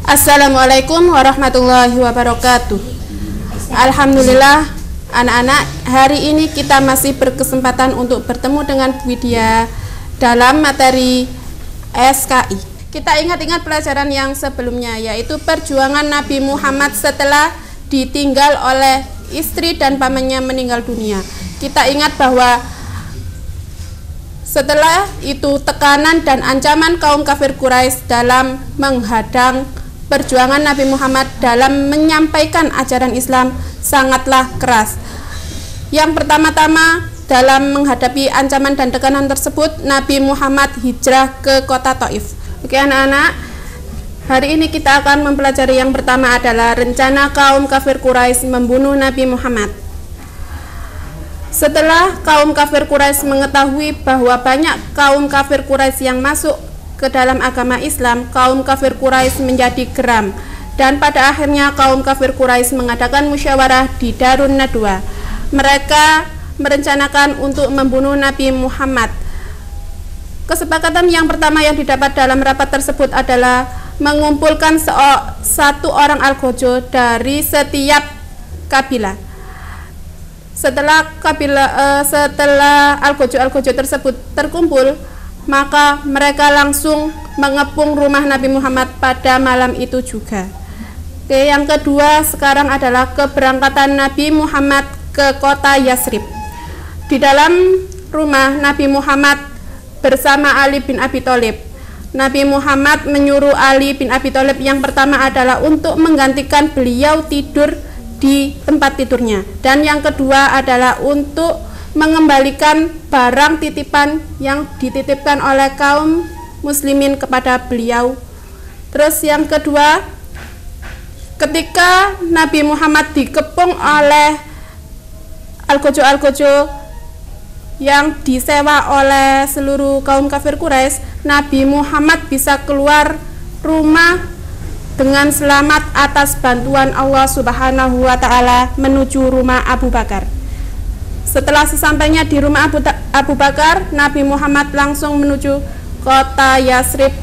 Assalamualaikum warahmatullahi wabarakatuh. Alhamdulillah anak-anak, hari ini kita masih berkesempatan untuk bertemu dengan Bu Widya dalam materi SKI. Kita ingat-ingat pelajaran yang sebelumnya, yaitu perjuangan Nabi Muhammad setelah ditinggal oleh istri dan pamannya meninggal dunia. Kita ingat bahwa setelah itu tekanan dan ancaman kaum kafir Quraisy dalam menghadang perjuangan Nabi Muhammad dalam menyampaikan ajaran Islam sangatlah keras. Yang pertama-tama dalam menghadapi ancaman dan tekanan tersebut, Nabi Muhammad hijrah ke kota Taif. Oke anak-anak, hari ini kita akan mempelajari yang pertama adalah rencana kaum kafir Quraisy membunuh Nabi Muhammad. Setelah kaum kafir Quraisy mengetahui bahwa banyak kaum kafir Quraisy yang masuk ke dalam agama Islam, kaum kafir Quraisy menjadi geram, dan pada akhirnya kaum kafir Quraisy mengadakan musyawarah di Darun Nadwa. Mereka merencanakan untuk membunuh Nabi Muhammad. Kesepakatan yang pertama yang didapat dalam rapat tersebut adalah mengumpulkan satu orang algojo dari setiap kabilah. Setelah algojo tersebut terkumpul, maka mereka langsung mengepung rumah Nabi Muhammad pada malam itu juga. Oke, yang kedua sekarang adalah keberangkatan Nabi Muhammad ke kota Yasrib. Di dalam rumah Nabi Muhammad bersama Ali bin Abi Thalib, Nabi Muhammad menyuruh Ali bin Abi Thalib yang pertama adalah untuk menggantikan beliau tidur di tempat tidurnya, dan yang kedua adalah untuk mengembalikan barang titipan yang dititipkan oleh kaum muslimin kepada beliau. Terus yang kedua, ketika Nabi Muhammad dikepung oleh algojo-algojo yang disewa oleh seluruh kaum kafir Quraisy, Nabi Muhammad bisa keluar rumah dengan selamat atas bantuan Allah Subhanahu wa Ta'ala menuju rumah Abu Bakar. Setelah sesampainya di rumah Abu Bakar, Nabi Muhammad langsung menuju kota Yasrib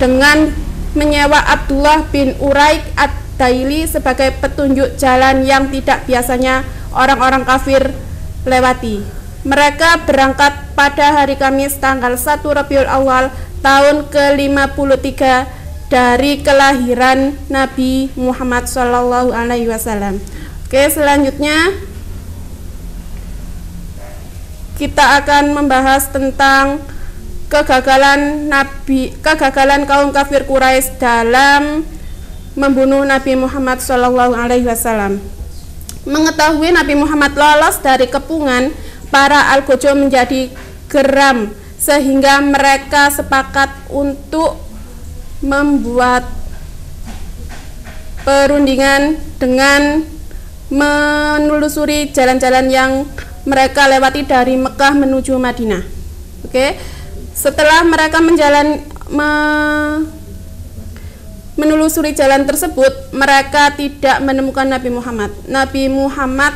dengan menyewa Abdullah bin Uraik ad-Daili sebagai petunjuk jalan yang tidak biasanya orang-orang kafir lewati. Mereka berangkat pada hari Kamis tanggal 1 Rabiul Awal tahun ke-53 dari kelahiran Nabi Muhammad SAW. Oke, selanjutnya kita akan membahas tentang kegagalan kaum kafir Quraisy dalam membunuh Nabi Muhammad SAW. Mengetahui Nabi Muhammad lolos dari kepungan, para algojo menjadi geram sehingga mereka sepakat untuk membuat perundingan dengan menelusuri jalan-jalan yang mereka lewati dari Mekah menuju Madinah. Oke. Setelah mereka menelusuri jalan tersebut, mereka tidak menemukan Nabi Muhammad. Nabi Muhammad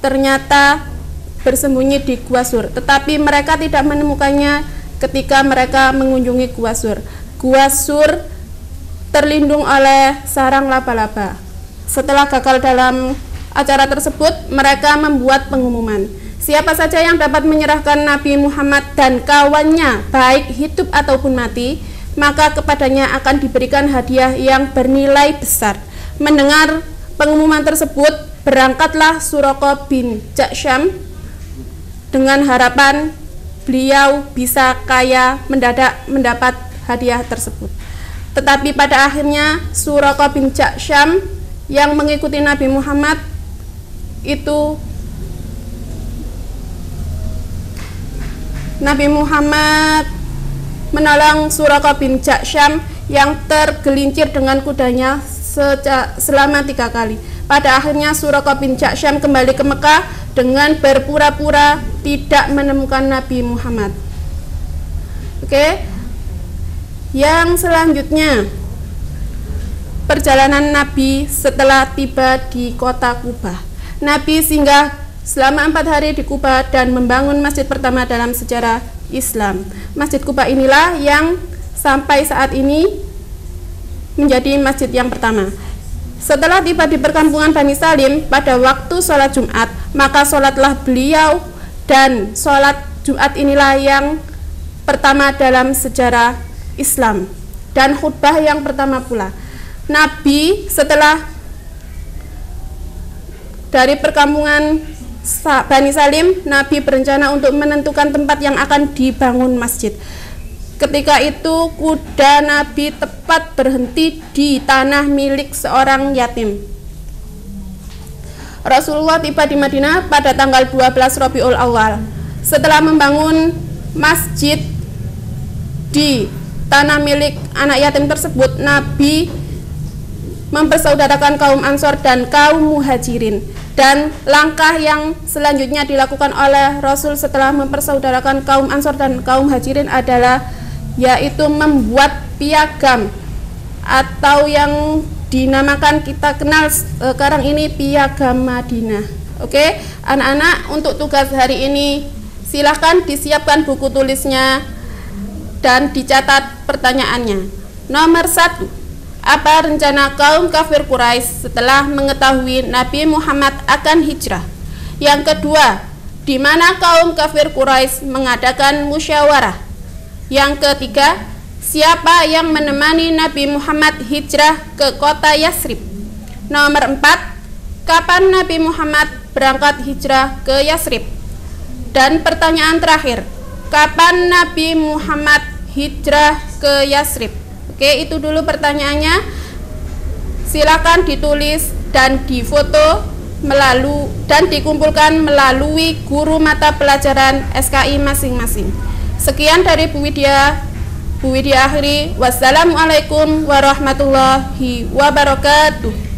ternyata bersembunyi di Gua Sur, tetapi mereka tidak menemukannya ketika mereka mengunjungi Gua Sur. Gua Sur terlindung oleh sarang laba-laba. Setelah gagal dalam acara tersebut, mereka membuat pengumuman. Siapa saja yang dapat menyerahkan Nabi Muhammad dan kawannya, baik hidup ataupun mati, maka kepadanya akan diberikan hadiah yang bernilai besar. Mendengar pengumuman tersebut, berangkatlah Suraqah bin Jaksyam dengan harapan beliau bisa kaya mendadak mendapat hadiah tersebut. Tetapi pada akhirnya Suraqah bin Jaksyam yang mengikuti Nabi Muhammad itu, Nabi Muhammad menolong Suraqah bin Jaksyam yang tergelincir dengan kudanya selama 3 kali. Pada akhirnya Suraqah bin Jaksyam kembali ke Mekah dengan berpura-pura tidak menemukan Nabi Muhammad. Oke. Yang selanjutnya, perjalanan Nabi setelah tiba di kota Kubah. Nabi singgah selama 4 hari di Kubah dan membangun masjid pertama dalam sejarah Islam. Masjid Kubah inilah yang sampai saat ini menjadi masjid yang pertama. Setelah tiba di perkampungan Bani Salim pada waktu sholat Jumat, maka sholatlah beliau, dan sholat Jumat inilah yang pertama dalam sejarah Islam dan khutbah yang pertama pula. Nabi setelah dari perkampungan Bani Salim, Nabi berencana untuk menentukan tempat yang akan dibangun masjid. Ketika itu kuda Nabi tepat berhenti di tanah milik seorang yatim. Rasulullah tiba di Madinah pada tanggal 12 Rabiul Awal. Setelah membangun masjid di tanah milik anak yatim tersebut, Nabi mempersaudarakan kaum Ansor dan kaum Muhajirin. Dan langkah yang selanjutnya dilakukan oleh Rasul setelah mempersaudarakan kaum Ansor dan kaum Muhajirin adalah yaitu membuat piagam atau yang dinamakan kita kenal sekarang ini Piagam Madinah. Oke, anak-anak, untuk tugas hari ini silahkan disiapkan buku tulisnya dan dicatat pertanyaannya. Nomor 1, apa rencana kaum kafir Quraisy setelah mengetahui Nabi Muhammad akan hijrah? Yang kedua, di mana kaum kafir Quraisy mengadakan musyawarah? Yang ketiga, siapa yang menemani Nabi Muhammad hijrah ke kota Yasrib? Nomor 4, kapan Nabi Muhammad berangkat hijrah ke Yasrib? Dan pertanyaan terakhir, kapan Nabi Muhammad hijrah ke Yasrib? Oke, itu dulu pertanyaannya. Silakan ditulis dan difoto dan dikumpulkan melalui guru mata pelajaran SKI masing-masing. Sekian dari Bu Widya akhiri. Wassalamualaikum warahmatullahi wabarakatuh.